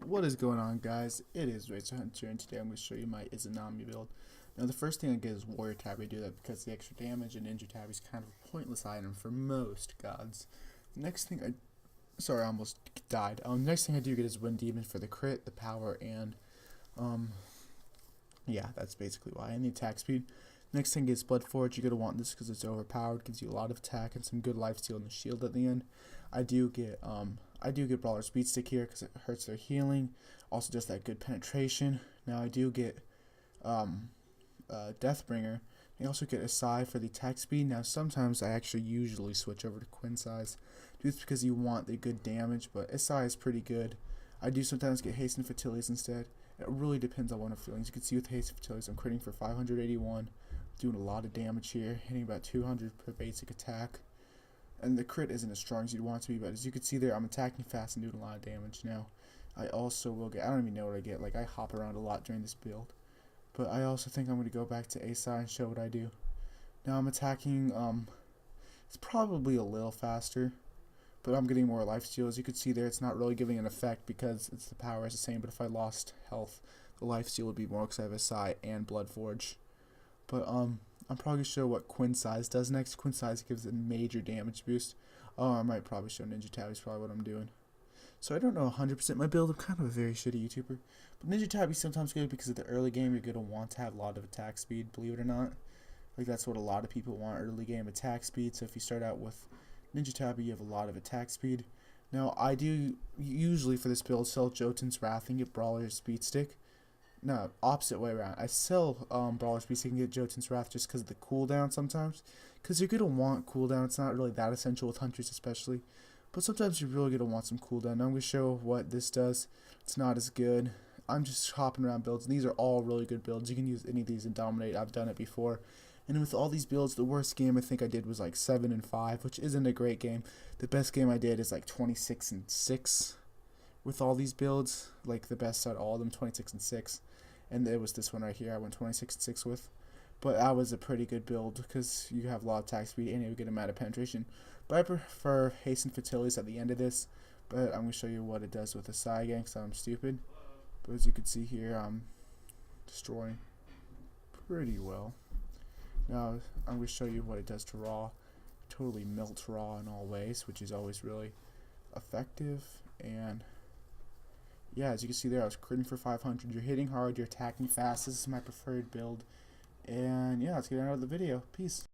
What is going on, guys? It is Racer Hunter, and today I'm going to show you my Izanami build. Now, the first thing I get is Warrior Tab. I do that because the extra damage and Ninja Tab is kind of a pointless item for most gods. Next thing I almost died. Next thing I do get is Wind Demon for the crit, the power, and yeah, that's basically why. And the attack speed. Next thing is Blood Forge. You're gonna want this because it's overpowered, gives you a lot of attack and some good lifesteal in the shield at the end. I do get Brawler Speed Stick here because it hurts their healing. Also does that good penetration. Now I do get Deathbringer. I also get Asai for the attack speed. Now sometimes I usually switch over to Quinn size, just because you want the good damage, but Asai is pretty good. I do sometimes get Hasten Fertilities instead. It really depends on what I'm feeling. As you can see with Hasten Fertilities, I'm critting for 581, doing a lot of damage here, hitting about 200 per basic attack. And the crit isn't as strong as you'd want it to be, but as you can see there, I'm attacking fast and doing a lot of damage now. I also will get, I don't even know what I get, like I hop around a lot during this build. But I also think I'm going to go back to Asai and show what I do. Now I'm attacking, it's probably a little faster, but I'm getting more lifesteal. As you can see there, it's not really giving an effect because the power is the same, but if I lost health, the lifesteal would be more because I have Asai and Blood Forge. But I'm probably going to show what Quinn size does next. Quinn size gives a major damage boost. Oh, I might probably show Ninja Tab is probably what I'm doing. So I don't know 100% my build. I'm kind of a very shitty YouTuber. But Ninja Tab is sometimes good because at the early game you're going to want to have a lot of attack speed, believe it or not. Like that's what a lot of people want, early game attack speed. So if you start out with Ninja Tab, you have a lot of attack speed. Now I do usually for this build sell Jotun's Wrath and get Brawler's Speed Stick. No, opposite way around. I sell Brawler Speed so you can get Jotun's Wrath just because of the cooldown sometimes. Because you're going to want cooldown. It's not really that essential with Hunters especially. But sometimes you're really going to want some cooldown. Now I'm going to show what this does. It's not as good. I'm just hopping around builds. And these are all really good builds. You can use any of these and dominate. I've done it before. And with all these builds, the worst game I think I did was like 7-5, which isn't a great game. The best game I did is like 26-6 with all these builds. Like the best out of all of them, 26-6. And it was this one right here I went 26-6 with. But that was a pretty good build because you have a lot of attack speed and you get a amount of penetration. But I prefer Hasten Fertilities at the end of this. But I'm going to show you what it does with the Asai gang because I'm stupid. But as you can see here, I'm destroying pretty well. Now I'm going to show you what it does to Raw. Totally melts Raw in all ways, which is always really effective. And yeah, as you can see there, I was critting for 500. You're hitting hard, you're attacking fast. This is my preferred build. And yeah, let's get out of the video. Peace.